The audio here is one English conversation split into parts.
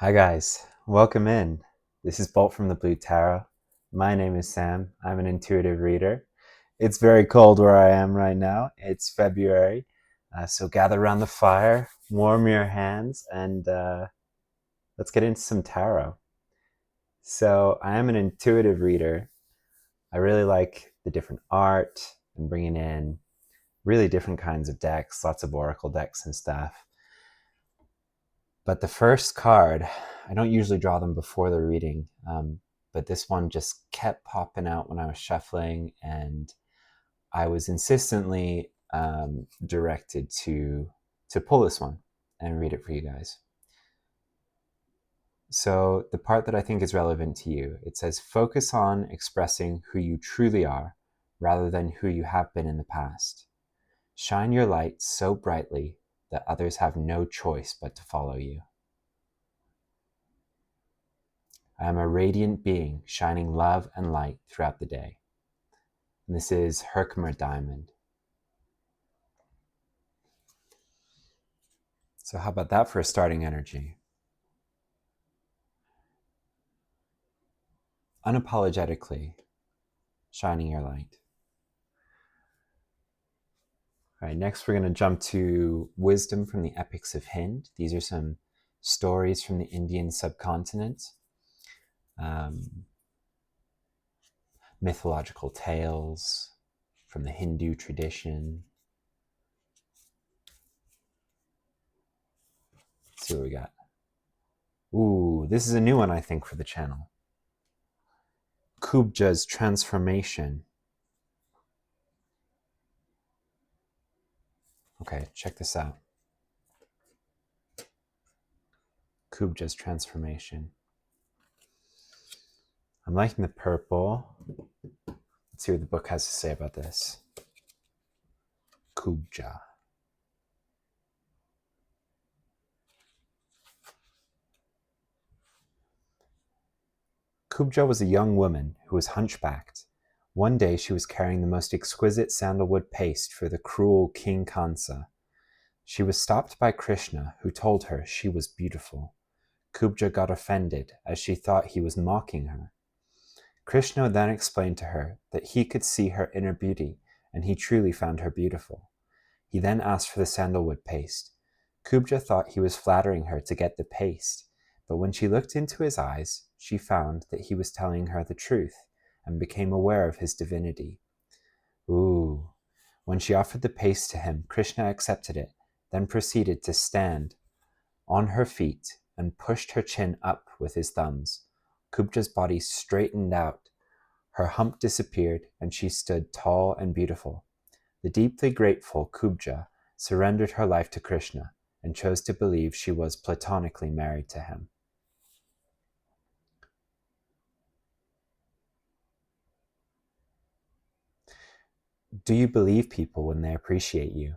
Hi guys, welcome in. This is Bolt from the Blue Tarot. My name is Sam. I'm an intuitive reader. It's very cold where I am right now. It's February, so gather around the fire, warm your hands, and let's get into some tarot. So I am an intuitive reader. I really like the different art and bringing in really different kinds of decks, lots of oracle decks and stuff. But the first card, I don't usually draw them before the reading, but this one just kept popping out when I was shuffling, and I was insistently directed to pull this one and read it for you guys. So the part that I think is relevant to you, it says, focus on expressing who you truly are rather than who you have been in the past. Shine your light so brightly that others have no choice but to follow you. I am a radiant being shining love and light throughout the day. And this is Herkimer Diamond. So how about that for a starting energy? Unapologetically shining your light. All right, next we're going to jump to wisdom from the epics of Hind. These are some stories from the Indian subcontinent. Mythological tales from the Hindu tradition. Let's see what we got. Ooh, this is a new one, I think, for the channel. Kubja's transformation. Okay, check this out. Kubja's transformation. I'm liking the purple. Let's see what the book has to say about this. Kubja. Kubja was a young woman who was hunchbacked. One day she was carrying the most exquisite sandalwood paste for the cruel King Kansa. She was stopped by Krishna, who told her she was beautiful. Kubja got offended, as she thought he was mocking her. Krishna then explained to her that he could see her inner beauty, and he truly found her beautiful. He then asked for the sandalwood paste. Kubja thought he was flattering her to get the paste, but when she looked into his eyes, she found that he was telling her the truth and became aware of his divinity. Ooh. When she offered the paste to him, Krishna accepted it, then proceeded to stand on her feet and pushed her chin up with his thumbs. Kubja's body straightened out. Her hump disappeared, and she stood tall and beautiful. The deeply grateful Kubja surrendered her life to Krishna and chose to believe she was platonically married to him. Do you believe people when they appreciate you?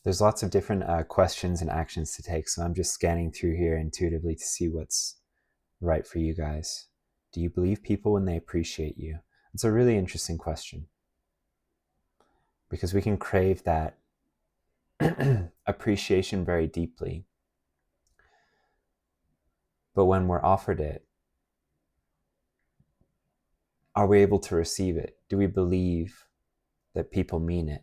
There's lots of different questions and actions to take, so I'm just scanning through here intuitively to see what's right for you guys. Do you believe people when they appreciate you? It's a really interesting question, because we can crave that appreciation very deeply. But when we're offered it, are we able to receive it? Do we believe that people mean it?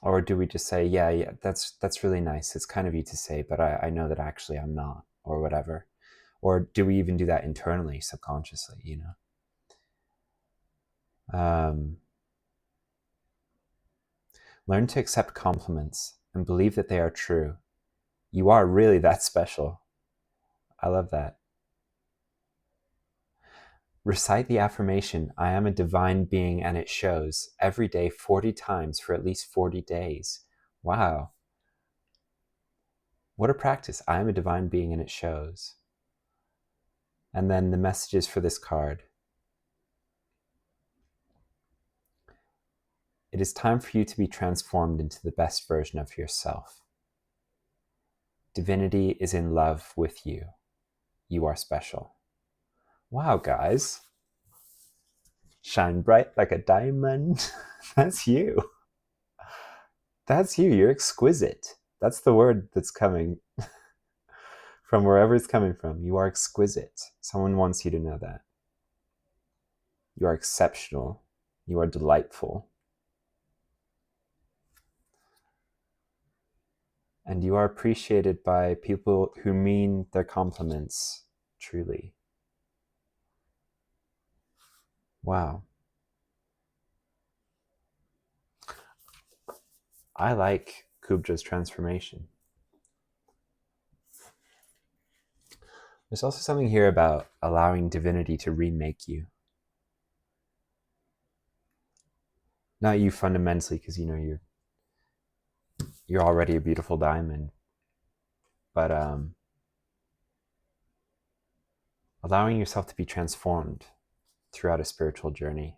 Or do we just say, yeah, that's really nice. It's kind of you to say, but I know that actually I'm not, or whatever. Or do we even do that internally, subconsciously, you know? Learn to accept compliments and believe that they are true. You are really that special. I love that. Recite the affirmation, I am a divine being and it shows, every day 40 times for at least 40 days. Wow. What a practice. I am a divine being and it shows. And then the messages for this card. It is time for you to be transformed into the best version of yourself. Divinity is in love with you. You are special. Wow, guys. Shine bright like a diamond. That's you. That's you. You're exquisite. That's the word that's coming from wherever it's coming from. You are exquisite. Someone wants you to know that. You are exceptional. You are delightful. And you are appreciated by people who mean their compliments truly. Wow. I like Kubja's transformation. There's also something here about allowing divinity to remake you. Not you fundamentally, because you know you're already a beautiful diamond, but allowing yourself to be transformed throughout a spiritual journey,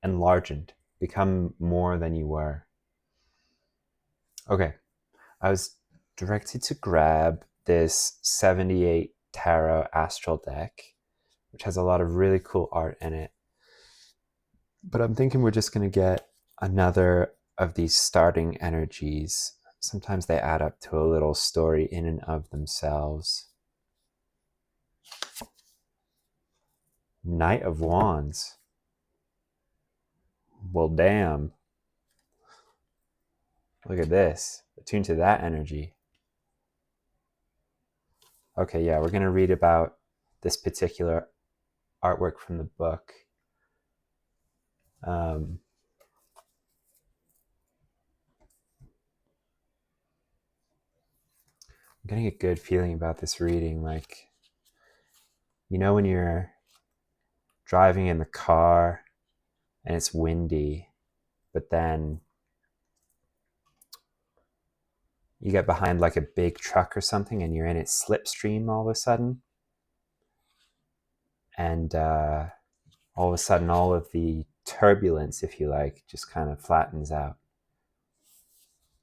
enlarged, become more than you were. Okay, I was directed to grab this 78 Tarot Astral deck, which has a lot of really cool art in it. But I'm thinking we're just going to get another of these starting energies. Sometimes they add up to a little story in and of themselves. Knight of Wands. Well, damn. Look at this. Attune to that energy. Okay, yeah, we're going to read about this particular artwork from the book. I'm getting a good feeling about this reading. Like, you know, when you're driving in the car and it's windy, but then you get behind like a big truck or something and you're in its slipstream all of a sudden. And all of a sudden, all of the turbulence, if you like, just kind of flattens out.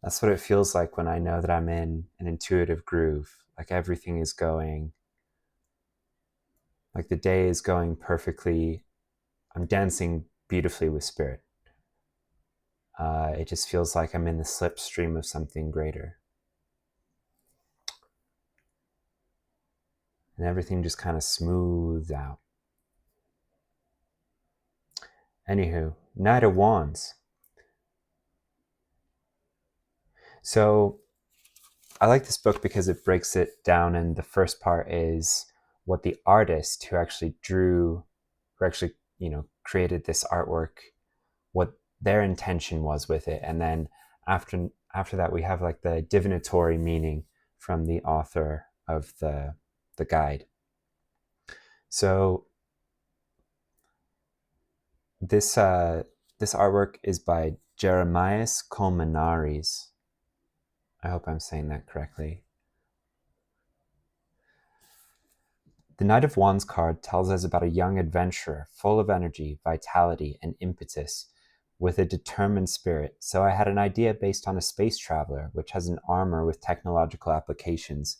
That's what it feels like when I know that I'm in an intuitive groove. Like everything is going, like the day is going perfectly. I'm dancing beautifully with spirit. It just feels like I'm in the slipstream of something greater. And everything just kind of smooths out. Anywho, Knight of Wands. So I like this book because it breaks it down, and the first part is what the artist who actually created this artwork, what their intention was with it. And then after that, we have like the divinatory meaning from the author of the guide. So this artwork is by Jeremias Colmenares. I hope I'm saying that correctly. The Knight of Wands card tells us about a young adventurer, full of energy, vitality, and impetus, with a determined spirit. So I had an idea based on a space traveler, which has an armor with technological applications.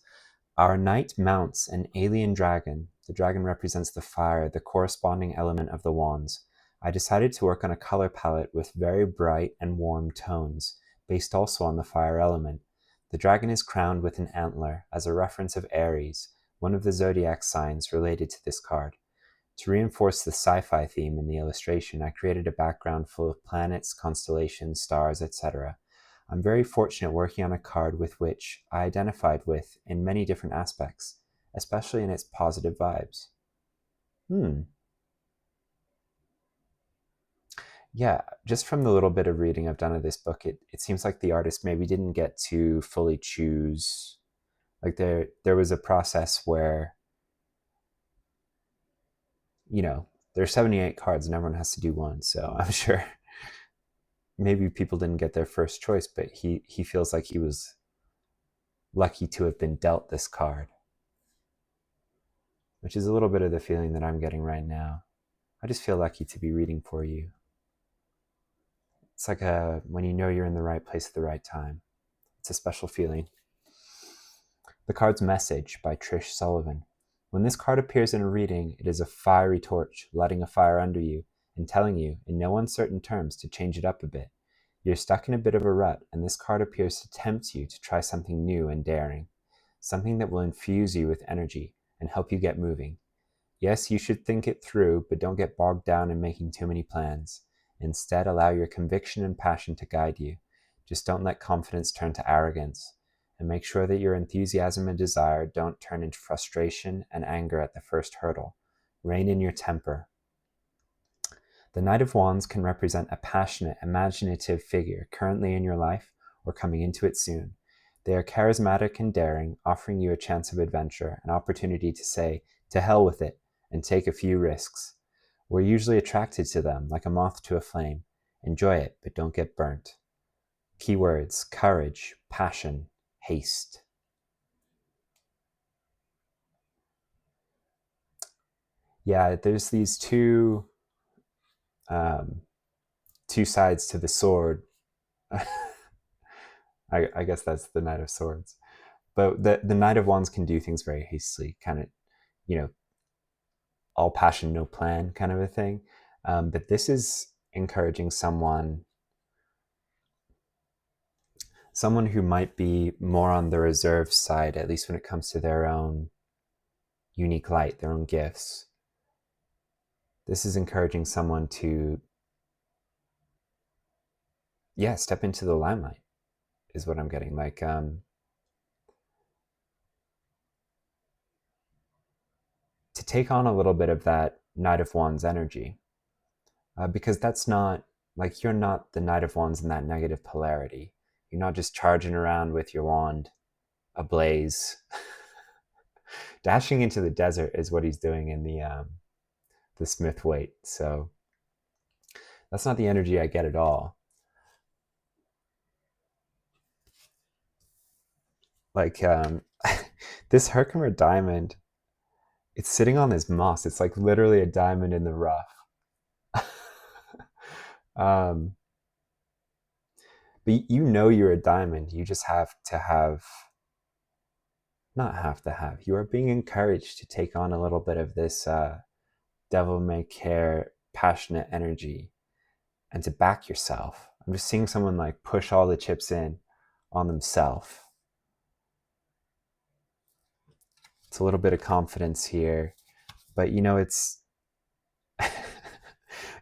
Our knight mounts an alien dragon. The dragon represents the fire, the corresponding element of the wands. I decided to work on a color palette with very bright and warm tones, based also on the fire element. The dragon is crowned with an antler, as a reference of Aries, one of the zodiac signs related to this card. To reinforce the sci-fi theme in the illustration, I created a background full of planets, constellations, stars, etc. I'm very fortunate working on a card with which I identified with in many different aspects, especially in its positive vibes. Yeah, just from the little bit of reading I've done of this book, it seems like the artist maybe didn't get to fully choose. Like there was a process where, you know, there's 78 cards and everyone has to do one. So I'm sure maybe people didn't get their first choice, but he feels like he was lucky to have been dealt this card, which is a little bit of the feeling that I'm getting right now. I just feel lucky to be reading for you. It's like when you know you're in the right place at the right time. It's a special feeling. The card's Message by Trish Sullivan. When this card appears in a reading, it is a fiery torch, lighting a fire under you and telling you, in no uncertain terms, to change it up a bit. You're stuck in a bit of a rut, and this card appears to tempt you to try something new and daring, something that will infuse you with energy and help you get moving. Yes, you should think it through, but don't get bogged down in making too many plans. Instead, allow your conviction and passion to guide you. Just don't let confidence turn to arrogance, and make sure that your enthusiasm and desire don't turn into frustration and anger at the first hurdle. Rein in your temper. The Knight of Wands can represent a passionate, imaginative figure currently in your life or coming into it soon. They are charismatic and daring, offering you a chance of adventure, an opportunity to say, to hell with it, and take a few risks. We're usually attracted to them like a moth to a flame. Enjoy it, but don't get burnt. Keywords: courage, passion, haste. Yeah, there's these two sides to the sword. I guess that's the Knight of Swords. But the Knight of Wands can do things very hastily, kind of, all passion, no plan kind of a thing. But this is encouraging someone who might be more on the reserved side, at least when it comes to their own unique light, their own gifts. This is encouraging someone to, step into the limelight, is what I'm getting. Like, to take on a little bit of that Knight of Wands energy, because that's not, like, you're not the Knight of Wands in that negative polarity. You're not just charging around with your wand ablaze. Dashing into the desert is what he's doing in the Smith Waite. So that's not the energy I get at all. Like, this Herkimer diamond, it's sitting on this moss. It's like literally a diamond in the rough. But you're a diamond. You just have to have, you are being encouraged to take on a little bit of this devil may care, passionate energy, and to back yourself. I'm just seeing someone like push all the chips in on themselves. It's a little bit of confidence here, but it's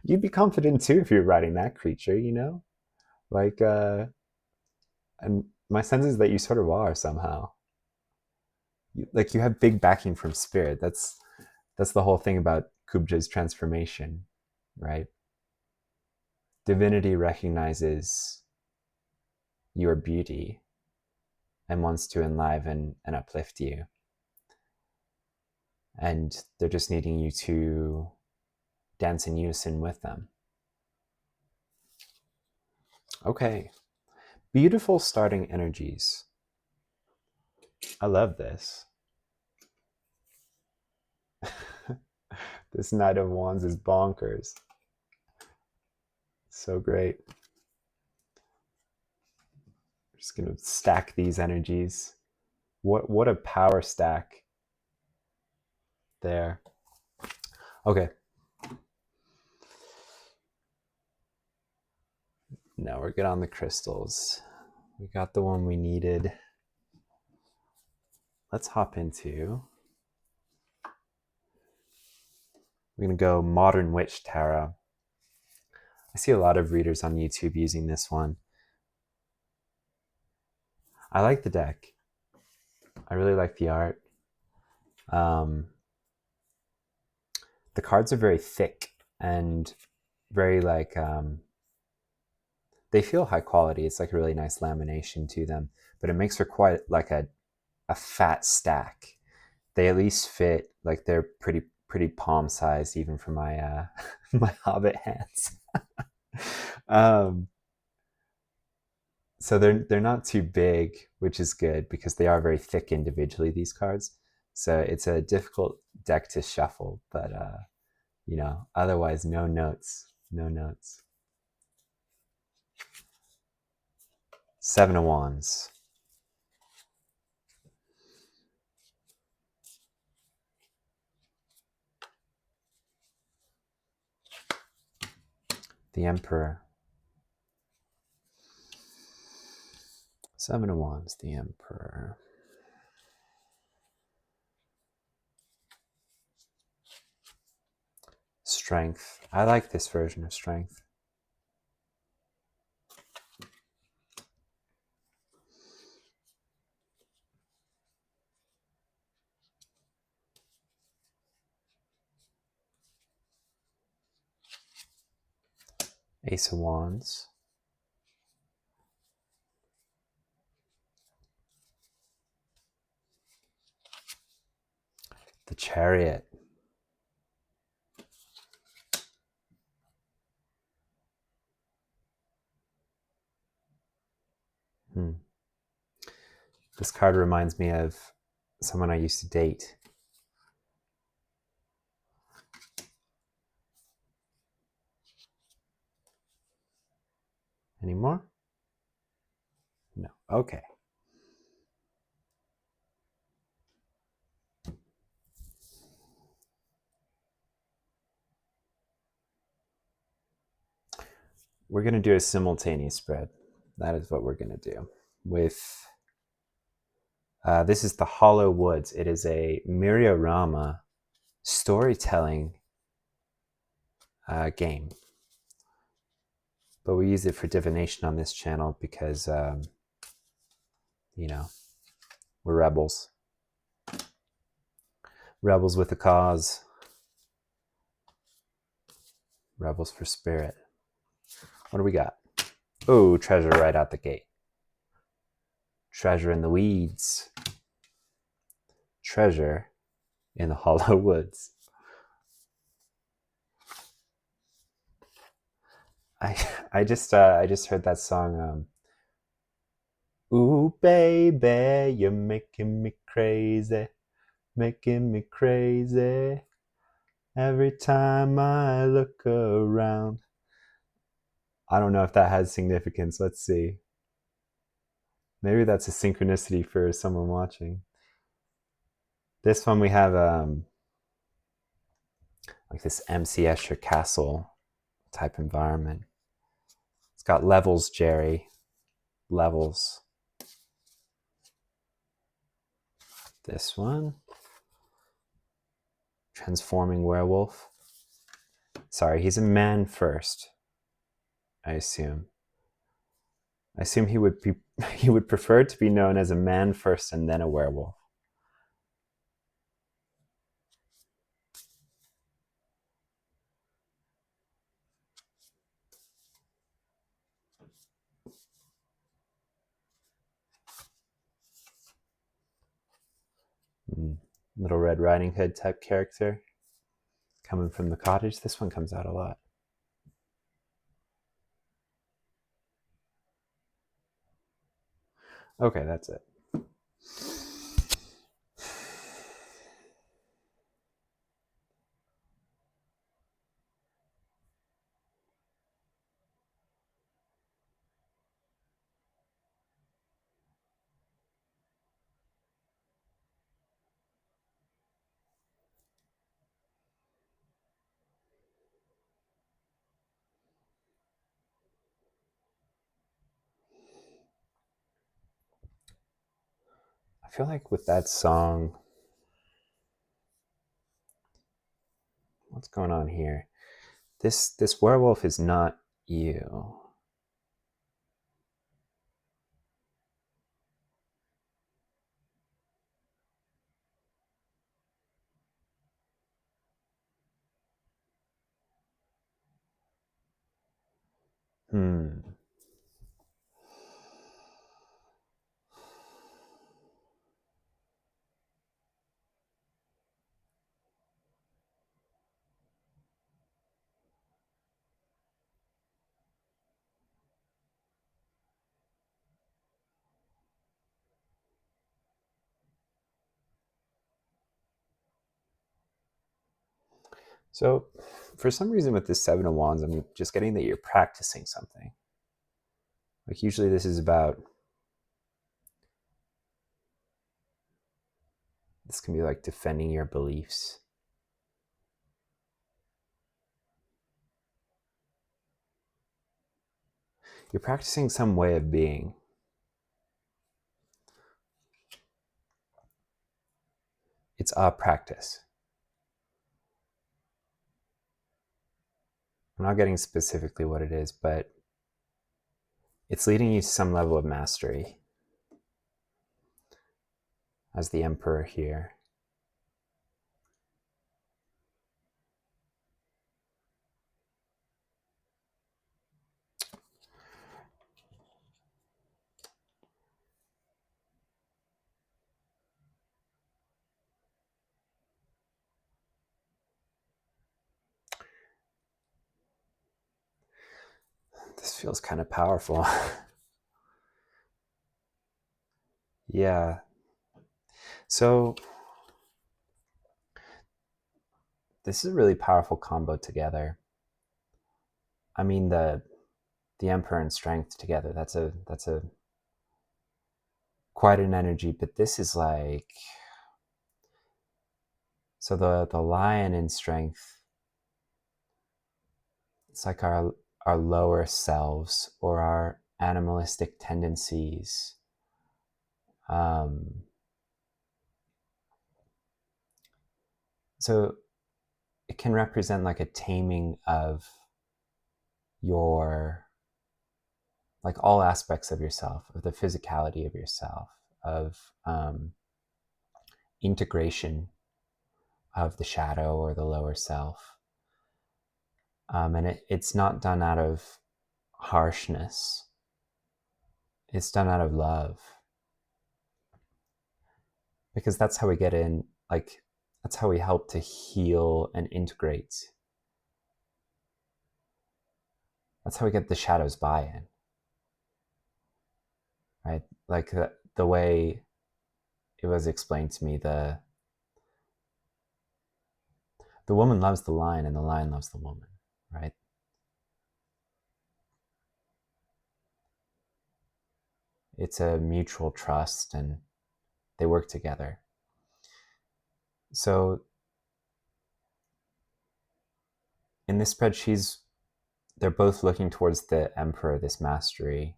you'd be confident too if you're riding that creature, like and my sense is that you sort of are somehow. You have big backing from spirit. That's the whole thing about Kubja's transformation, right? Divinity recognizes your beauty and wants to enliven and uplift you. And they're just needing you to dance in unison with them. Okay. Beautiful starting energies. I love this. This Knight of Wands is bonkers. So great. I'm just going to stack these energies. What a power stack there. Okay. Now we're good on the crystals. We got the one we needed. Let's hop into, we're going to go Modern Witch Tarot. I see a lot of readers on YouTube using this one. I like the deck. I really like the art. The cards are very thick and very like, they feel high quality. It's like a really nice lamination to them, but it makes for quite like a fat stack. They at least fit, like they're pretty palm sized even for my my hobbit hands. So they're not too big, which is good because they are very thick individually, these cards. So it's a difficult deck to shuffle, but otherwise no notes. Seven of Wands. The Emperor. Seven of Wands, the Emperor. Strength. I like this version of Strength. Ace of Wands. The Chariot. This card reminds me of someone I used to date. Any more? No. Okay. We're going to do a simultaneous spread. That is what we're going to do. With this is the Hollow Woods. It is a Meliora storytelling game. But we use it for divination on this channel because, you know, we're rebels. Rebels with a cause. Rebels for spirit. What do we got? Oh, treasure right out the gate. Treasure in the weeds. Treasure in the Hollow Woods. I just heard that song. Ooh, baby, you're making me crazy, making me crazy. Every time I look around. I don't know if that has significance. Let's see. Maybe that's a synchronicity for someone watching. This one we have like this MC Escher castle type environment. It's got levels, Jerry. Levels. This one. Transforming werewolf. Sorry, he's a man first, I assume. I assume he would prefer to be known as a man first and then a werewolf. Little Red Riding Hood type character. Coming from the cottage. This one comes out a lot. Okay, that's it. I feel like with that song, what's going on here? This werewolf is not you. So, for some reason with this Seven of Wands, I'm just getting that you're practicing something. Like usually this is about, this can be like defending your beliefs. You're practicing some way of being. It's a practice. I'm not getting specifically what it is, but it's leading you to some level of mastery. As the Emperor here. This feels kind of powerful. Yeah. So this is a really powerful combo together. I mean, the Emperor and Strength together, that's a quite an energy, but this is like, so the Lion in Strength, it's like our lower selves or our animalistic tendencies. So it can represent like a taming of your, like all aspects of yourself, of the physicality of yourself, of integration of the shadow or the lower self. And it's not done out of harshness. It's done out of love. Because that's how we get in, like, that's how we help to heal and integrate. That's how we get the shadow's buy-in. Right? Like the way it was explained to me, the woman loves the lion and the lion loves the woman, right? It's a mutual trust and they work together. So in this spread, they're both looking towards the Emperor, this mastery.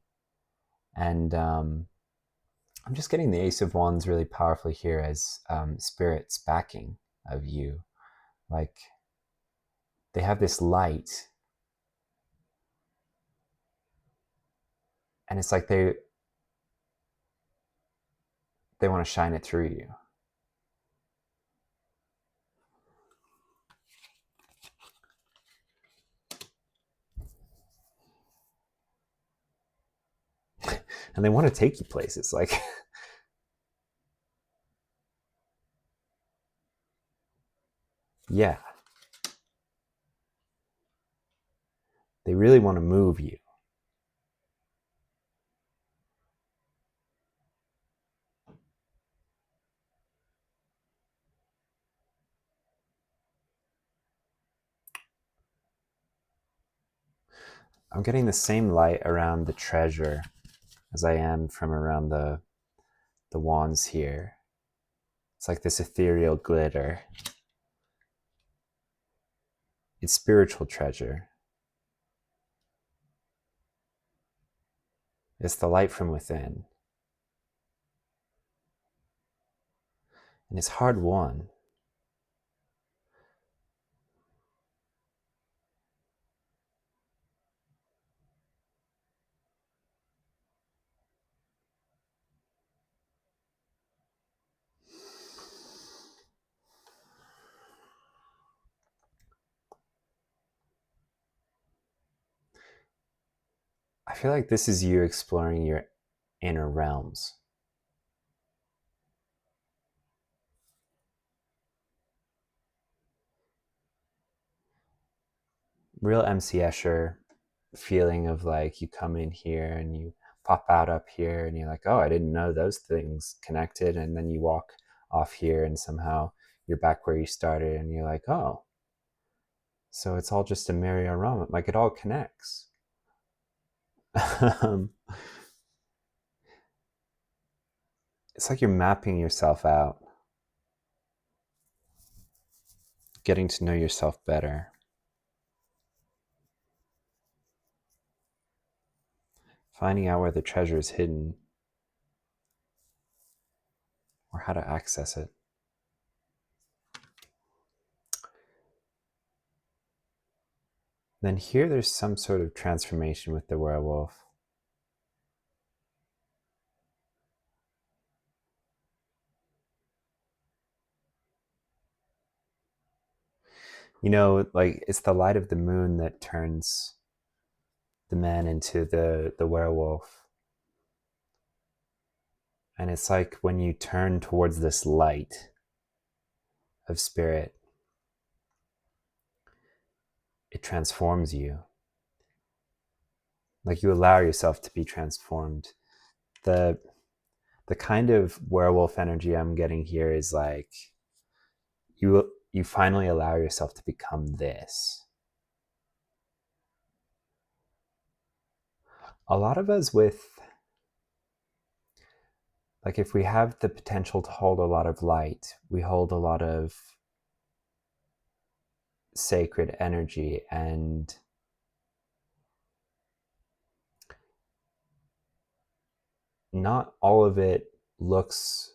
And I'm just getting the Ace of Wands really powerfully here as Spirit's backing of you. Like, they have this light, and it's like they want to shine it through you. And they want to take you places, like yeah, they really want to move you. I'm getting the same light around the treasure as I am from around the wands here. It's like this ethereal glitter. It's spiritual treasure. It's the light from within. And it's hard won. I feel like this is you exploring your inner realms. Real MC Escher feeling of like you come in here and you pop out up here and you're like, oh, I didn't know those things connected. And then you walk off here and somehow you're back where you started and you're like, oh, so it's all just a merry-go-round, like it all connects. It's like you're mapping yourself out, getting to know yourself better. finding out where the treasure is hidden or how to access it. Then here there's some sort of transformation with the werewolf. You know, like it's the light of the moon that turns the man into the werewolf. And it's like when you turn towards this light of spirit, it transforms you. Like you allow yourself to be transformed. The kind of werewolf energy I'm getting here is like you finally allow yourself to become this. A lot of us with, like if we have the potential to hold a lot of light, we hold a lot of sacred energy, and not all of it looks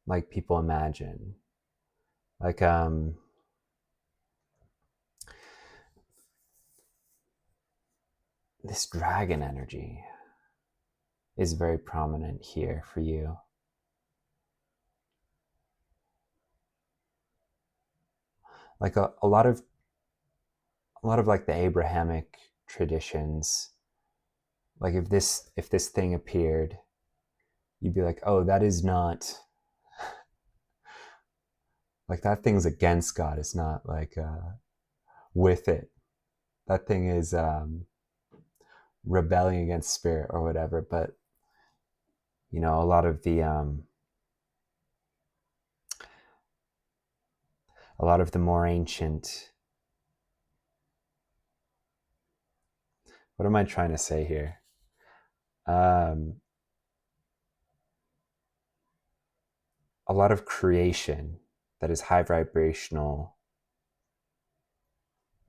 like people imagine. Like this dragon energy is very prominent here for you. Like a lot of like the Abrahamic traditions, like if this thing appeared, you'd be like, oh, that is not, like that thing's against God. It's not like with it. That thing is rebelling against spirit or whatever. But you know, a lot of the more ancient, what am I trying to say here? A lot of creation that is high vibrational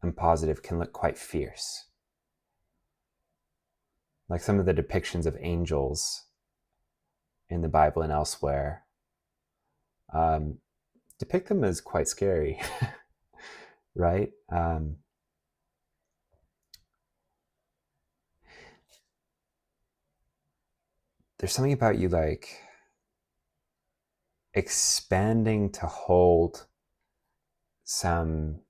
and positive can look quite fierce. Like some of the depictions of angels in the Bible and elsewhere depict them as quite scary, right? There's something about you like expanding to hold some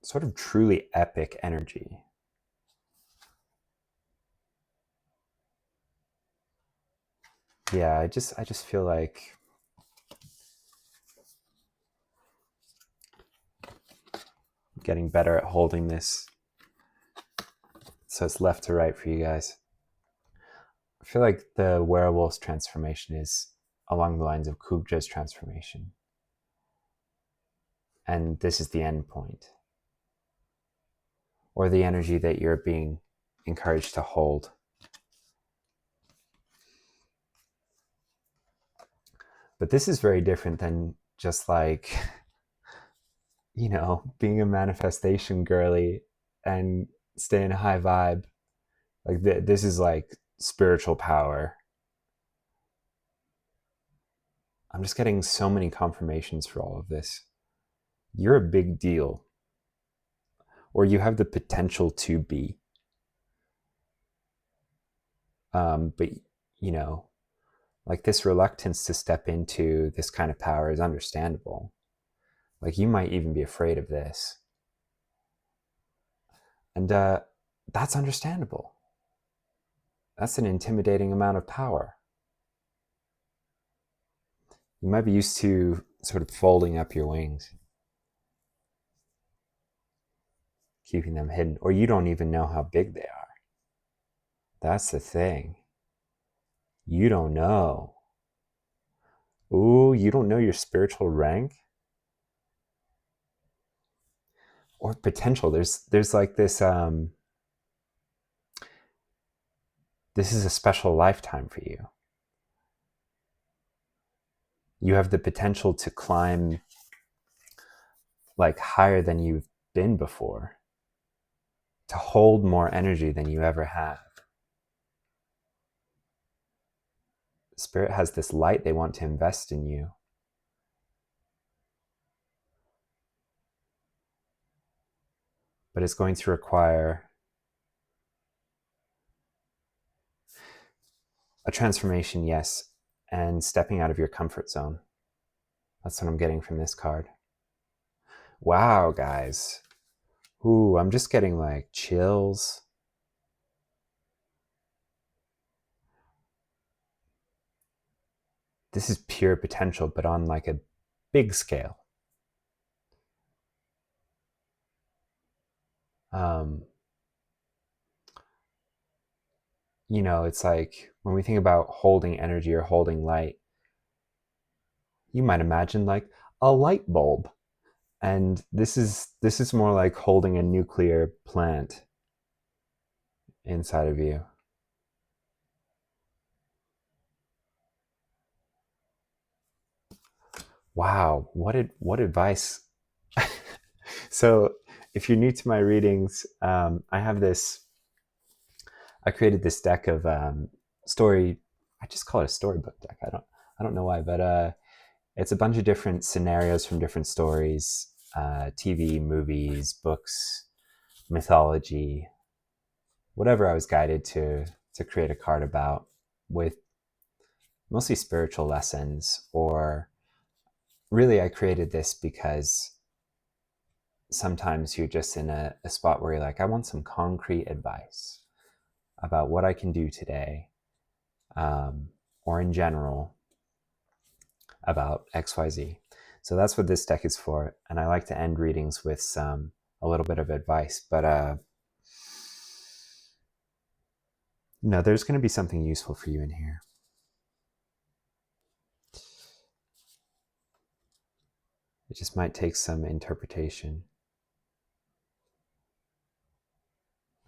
sort of truly epic energy. Yeah, I just feel like getting better at holding this so it's left to right for you guys. I feel like the werewolf's transformation is along the lines of Kubja's transformation. And this is the end point, or the energy that you're being encouraged to hold. But this is very different than just like, you know, being a manifestation girly and staying a high vibe. Like this is like spiritual power. I'm just getting so many confirmations for all of this. You're a big deal, or you have the potential to be. But you know, like this reluctance to step into this kind of power is understandable. Like you might even be afraid of this, and that's understandable. That's an intimidating amount of power. You might be used to sort of folding up your wings, keeping them hidden, or you don't even know how big they are. That's the thing. You don't know. Ooh, you don't know your spiritual rank or potential. There's like this this is a special lifetime for you. You have the potential to climb like higher than you've been before, to hold more energy than you ever have. Spirit has this light they want to invest in you. But it's going to require a transformation, yes, and stepping out of your comfort zone. That's what I'm getting from this card. Wow, guys. Ooh, I'm just getting like chills. This is pure potential, but on like a big scale. You know, it's like when we think about holding energy or holding light, you might imagine like a light bulb. And this is more like holding a nuclear plant inside of you. Wow, what advice. So if you're new to my readings, I created this deck of story. I just call it a storybook deck. I don't know why, but it's a bunch of different scenarios from different stories, TV, movies, books, mythology, whatever I was guided to create a card about, with mostly spiritual lessons. Or really, I created this because sometimes you're just in a spot where you're like, I want some concrete advice about what I can do today, or in general about XYZ. So that's what this deck is for. And I like to end readings with a little bit of advice. But no, there's going to be something useful for you in here. It just might take some interpretation.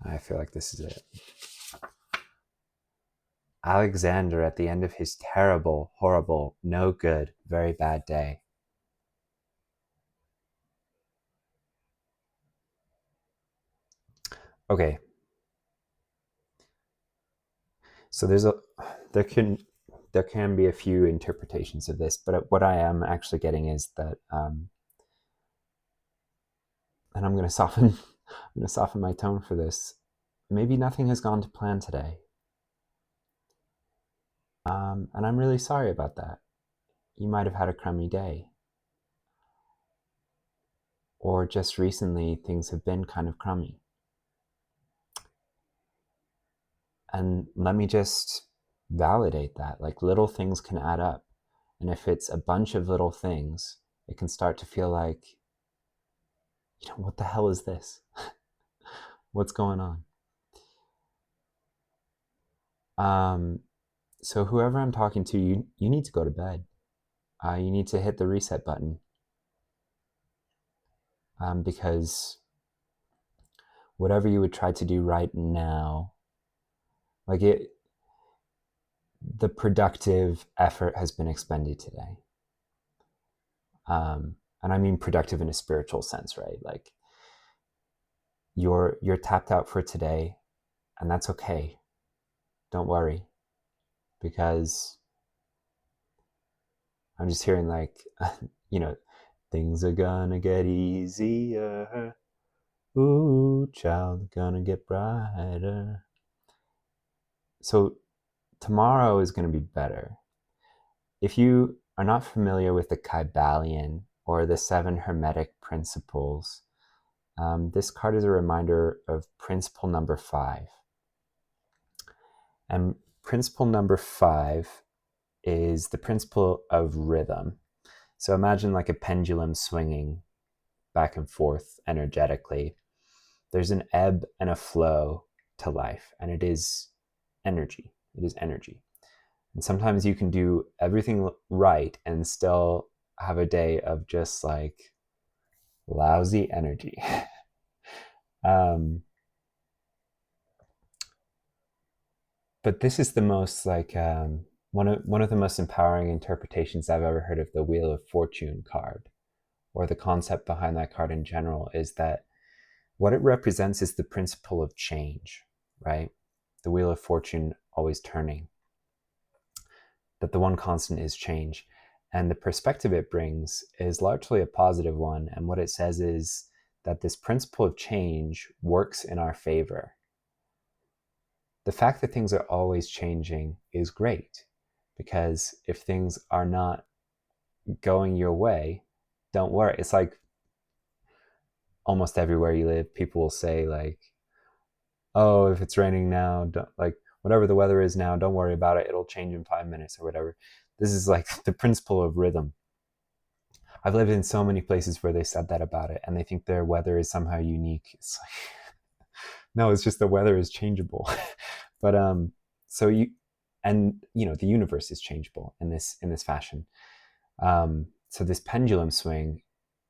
I feel like this is it. Alexander at the end of his terrible, horrible, no good, very bad day. Okay. So there can be a few interpretations of this, but what I am actually getting is that, and I'm going to soften my tone for this. Maybe nothing has gone to plan today. And I'm really sorry about that. You might have had a crummy day. Or just recently, things have been kind of crummy. And let me just validate that. Like, little things can add up. And if it's a bunch of little things, it can start to feel like, you know, what the hell is this? What's going on? So whoever I'm talking to, you need to go to bed. You need to hit the reset button. Because whatever you would try to do right now, like the productive effort has been expended today. And I mean productive in a spiritual sense, right? Like you're tapped out for today, and that's okay. Don't worry, because I'm just hearing like, you know, things are gonna get easier. Ooh, child, gonna get brighter. So tomorrow is going to be better. If you are not familiar with the Kybalion or the 7 Hermetic Principles, this card is a reminder of principle number 5. And principle number 5 is the principle of rhythm. So imagine like a pendulum swinging back and forth energetically. There's an ebb and a flow to life, and it is energy. It is energy. And sometimes you can do everything right and still have a day of just like lousy energy. But this is the most like one of the most empowering interpretations I've ever heard of the Wheel of Fortune card, or the concept behind that card in general, is that what it represents is the principle of change, right? The Wheel of Fortune always turning. that the one constant is change. And the perspective it brings is largely a positive one. And what it says is that this principle of change works in our favor. The fact that things are always changing is great, because if things are not going your way, don't worry. It's like almost everywhere you live, people will say like, oh, if it's raining now, don't, like whatever the weather is now, don't worry about it. It'll change in 5 minutes or whatever. This is like the principle of rhythm. I've lived in so many places where they said that about it, and they think their weather is somehow unique. It's like, no, it's just the weather is changeable. But so you, and you know, the universe is changeable in this fashion. So this pendulum swing,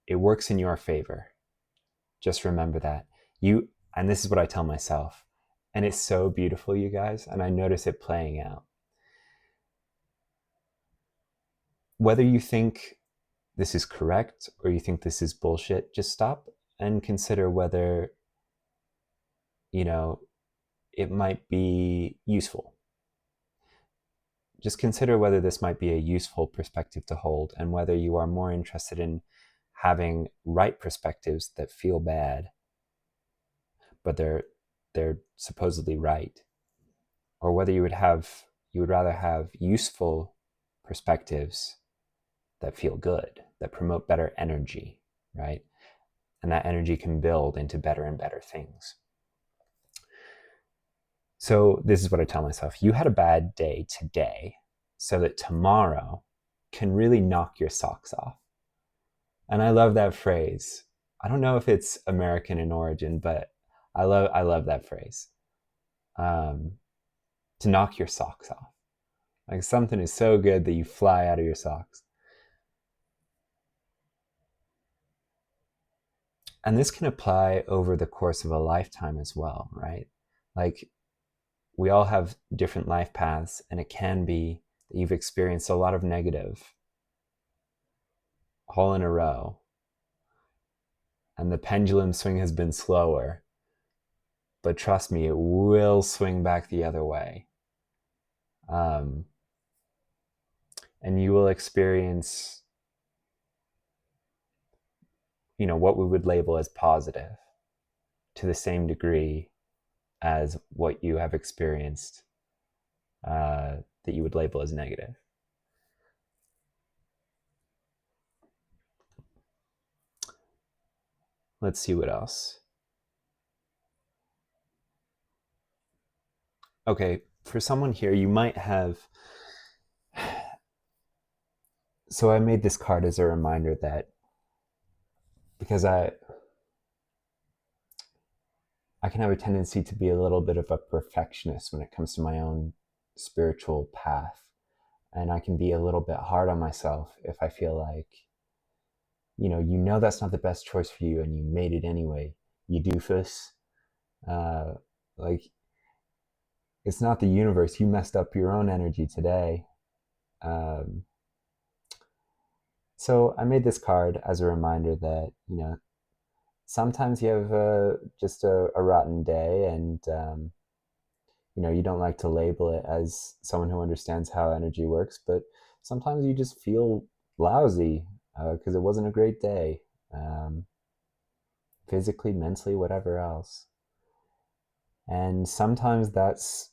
it works in your favor. Just remember that. And this is what I tell myself, and it's so beautiful, you guys, and I notice it playing out. Whether you think this is correct or you think this is bullshit, just stop and consider whether, you know, it might be useful. Just consider whether this might be a useful perspective to hold, and whether you are more interested in having right perspectives that feel bad, but they're supposedly right, or whether you would rather have useful perspectives that feel good, that promote better energy, right? And that energy can build into better and better things. So this is what I tell myself. You had a bad day today, so that tomorrow can really knock your socks off. And I love that phrase. I don't know if it's American in origin, but I love that phrase. To knock your socks off. Like something is so good that you fly out of your socks. And this can apply over the course of a lifetime as well, right? Like we all have different life paths, and it can be that you've experienced a lot of negative all in a row, and the pendulum swing has been slower, but trust me, it will swing back the other way. And you will experience, you know, what we would label as positive to the same degree as what you have experienced that you would label as negative. Let's see what else. Okay, for someone here, you might have... So I made this card as a reminder that, because I can have a tendency to be a little bit of a perfectionist when it comes to my own spiritual path. And I can be a little bit hard on myself if I feel like, you know that's not the best choice for you and you made it anyway, you doofus. Like, it's not the universe. You messed up your own energy today. So I made this card as a reminder that, you know, sometimes you have just a rotten day, and you know, you don't like to label it as someone who understands how energy works, but sometimes you just feel lousy because it wasn't a great day, physically, mentally, whatever else. And sometimes that's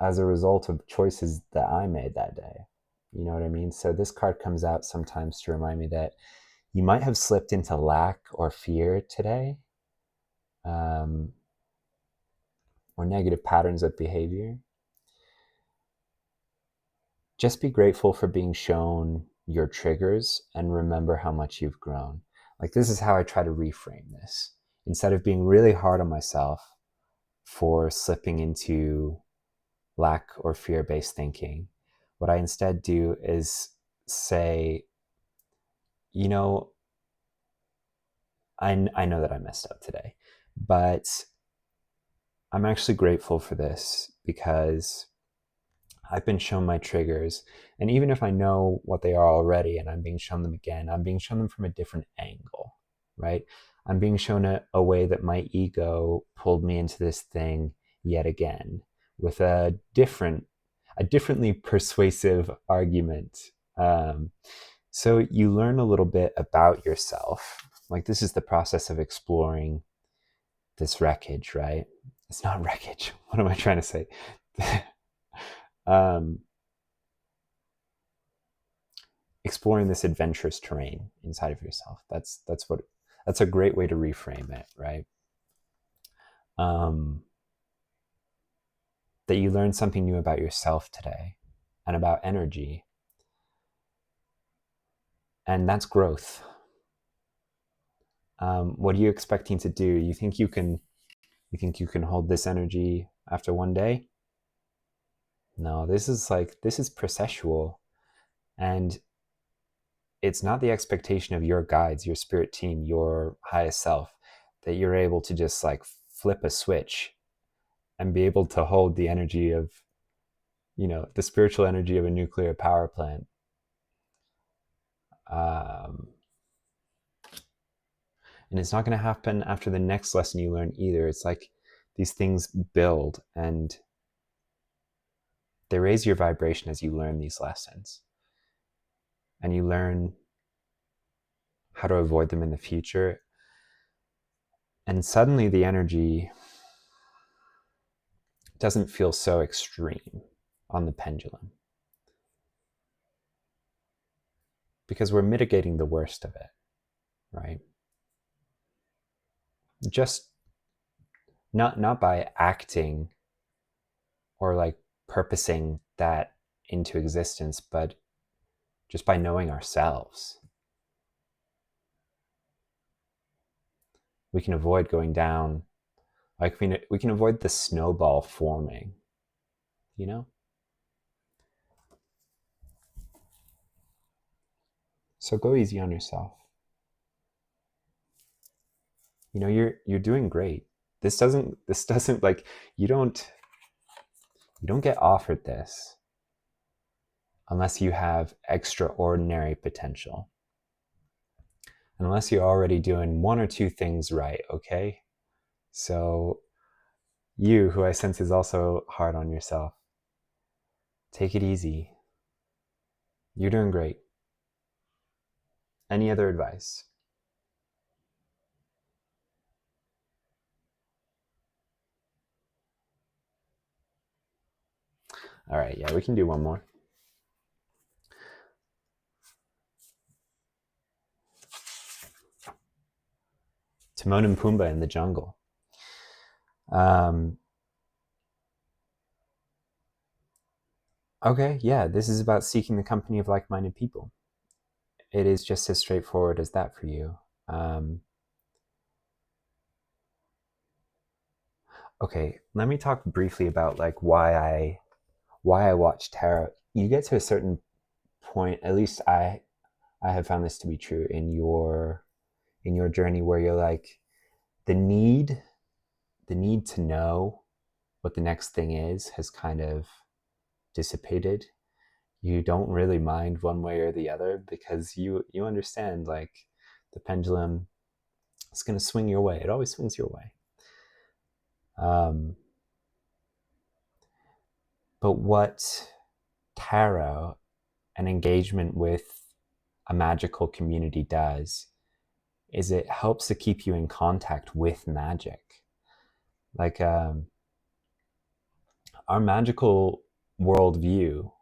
as a result of choices that I made that day. You know what I mean? So this card comes out sometimes to remind me that you might have slipped into lack or fear today, or negative patterns of behavior. Just be grateful for being shown your triggers and remember how much you've grown. Like, this is how I try to reframe this. Instead of being really hard on myself for slipping into lack or fear-based thinking, what I instead do is say, you know, I know that I messed up today, but I'm actually grateful for this because I've been shown my triggers, and even if I know what they are already and I'm being shown them again, I'm being shown them from a different angle, right? I'm being shown a way that my ego pulled me into this thing yet again with a a differently persuasive argument. So you learn a little bit about yourself. Like, this is the process of exploring this wreckage, right? It's not wreckage. What am I trying to say? Exploring this adventurous terrain inside of yourself. That's a great way to reframe it, right? That you learn something new about yourself today and about energy. And that's growth. What are you expecting to do? You think you can hold this energy after one day? No, this is processual. And it's not the expectation of your guides, your spirit team, your highest self, that you're able to just like flip a switch and be able to hold the energy of, the spiritual energy of a nuclear power plant. And it's not going to happen after the next lesson you learn either. It's like these things build and they raise your vibration as you learn these lessons. And you learn how to avoid them in the future. And suddenly the energy doesn't feel so extreme on the pendulum, because we're mitigating the worst of it, right? Just not by acting or like purposing that into existence, but just by knowing ourselves. We can avoid going down, like we can avoid the snowball forming, So go easy on yourself. You're doing great. This doesn't like, you don't get offered this unless you have extraordinary potential. Unless you're already doing one or two things right, okay? So you, who I sense is also hard on yourself, take it easy. You're doing great. Any other advice? All right, yeah, we can do one more. Timon and Pumbaa in the jungle. Okay, yeah, this is about seeking the company of like-minded people. It is just as straightforward as that for you. Okay, let me talk briefly about like why I watch tarot. You get to a certain point, at least I have found this to be true in your journey, where you're like, the need to know what the next thing is has kind of dissipated. You don't really mind one way or the other, because you understand, like, the pendulum is going to swing your way. It always swings your way. But what tarot and engagement with a magical community does is it helps to keep you in contact with magic. Like, our magical worldview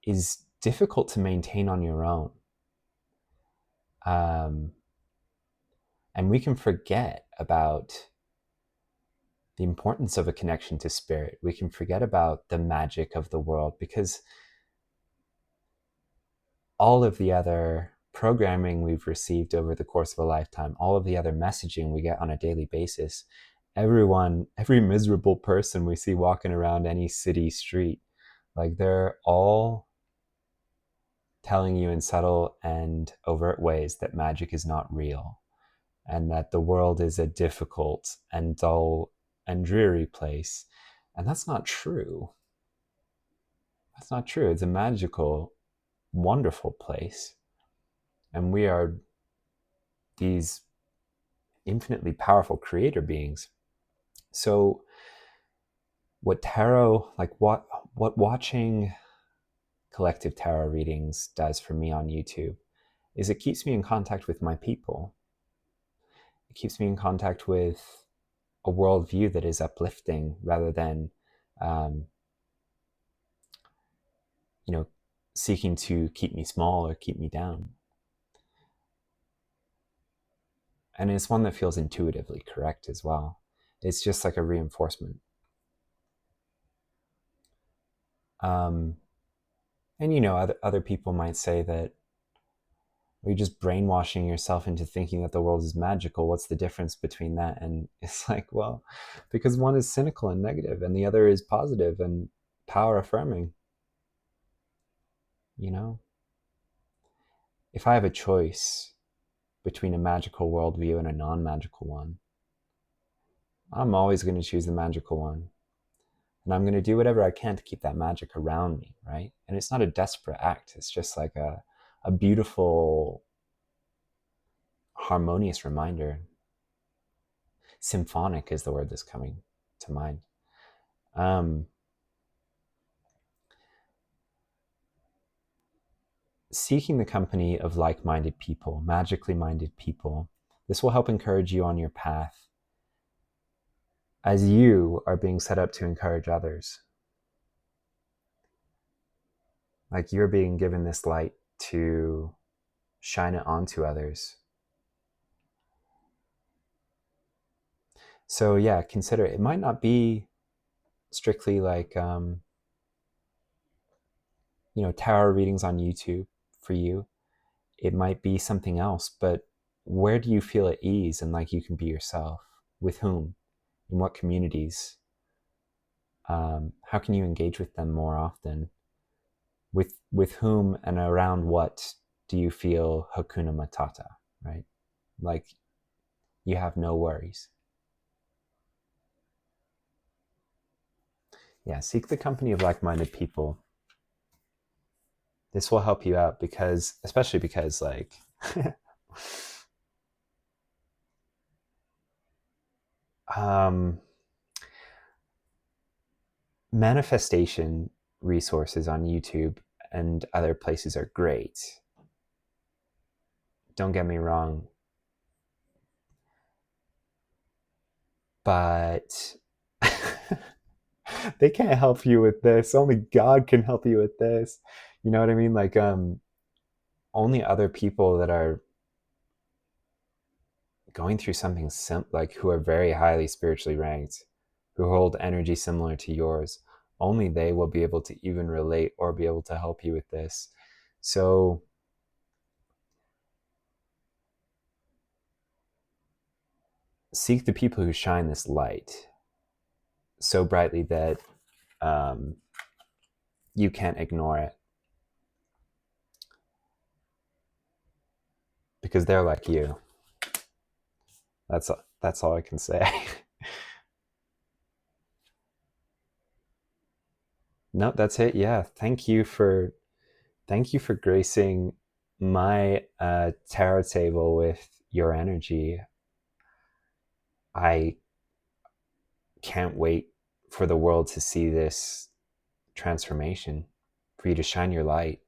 is difficult to maintain on your own. And we can forget about the importance of a connection to spirit. We can forget about the magic of the world, because all of the other programming we've received over the course of a lifetime, all of the other messaging we get on a daily basis, every miserable person we see walking around any city street, like, they're all telling you in subtle and overt ways that magic is not real, and that the world is a difficult and dull and dreary place. And that's not true. That's not true. It's a magical, wonderful place. And we are these infinitely powerful creator beings. So what tarot, like, what watching collective tarot readings does for me on YouTube is it keeps me in contact with my people. It keeps me in contact with a worldview that is uplifting rather than, seeking to keep me small or keep me down. And it's one that feels intuitively correct as well. It's just like a reinforcement. And other people might say that you're just brainwashing yourself into thinking that the world is magical. What's the difference between that? And it's like, well, because one is cynical and negative and the other is positive and power affirming. If I have a choice between a magical worldview and a non-magical one, I'm always going to choose the magical one. And I'm going to do whatever I can to keep that magic around me, right? And it's not a desperate act. It's just like a beautiful, harmonious reminder. Symphonic is the word that's coming to mind. Seeking the company of like-minded people, magically minded people, this will help encourage you on your path as you are being set up to encourage others. Like you're being given this light to shine it onto others. So yeah, consider it might not be strictly like, tarot readings on YouTube for you. It might be something else, but where do you feel at ease and like you can be yourself? With whom? In what communities? How can you engage with them more often? With whom and around what do you feel Hakuna Matata, right? Like you have no worries. Yeah, seek the company of like-minded people. This will help you out especially because like, manifestation resources on YouTube and other places are great. Don't get me wrong. But they can't help you with this. Only God can help you with this. You know what I mean? Like, only other people that are going through something like who are very highly spiritually ranked, who hold energy similar to yours, only they will be able to even relate or be able to help you with this. So seek the people who shine this light so brightly that you can't ignore it, because they're like you. That's all I can say. No, that's it. Yeah, thank you for gracing my tarot table with your energy. I can't wait for the world to see this transformation, for you to shine your light.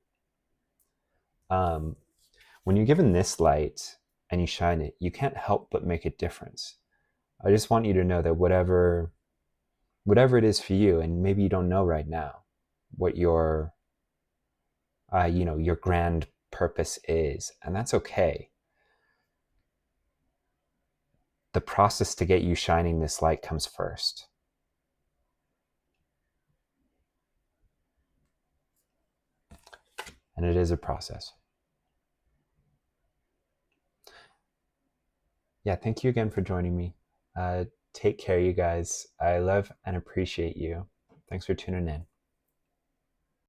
When you're given this light and you shine it, you can't help but make a difference. I just want you to know that whatever it is for you, and maybe you don't know right now what your your grand purpose is, and that's okay. The process to get you shining this light comes first. And it is a process. Yeah, thank you again for joining me. Take care, you guys. I love and appreciate you. Thanks for tuning in.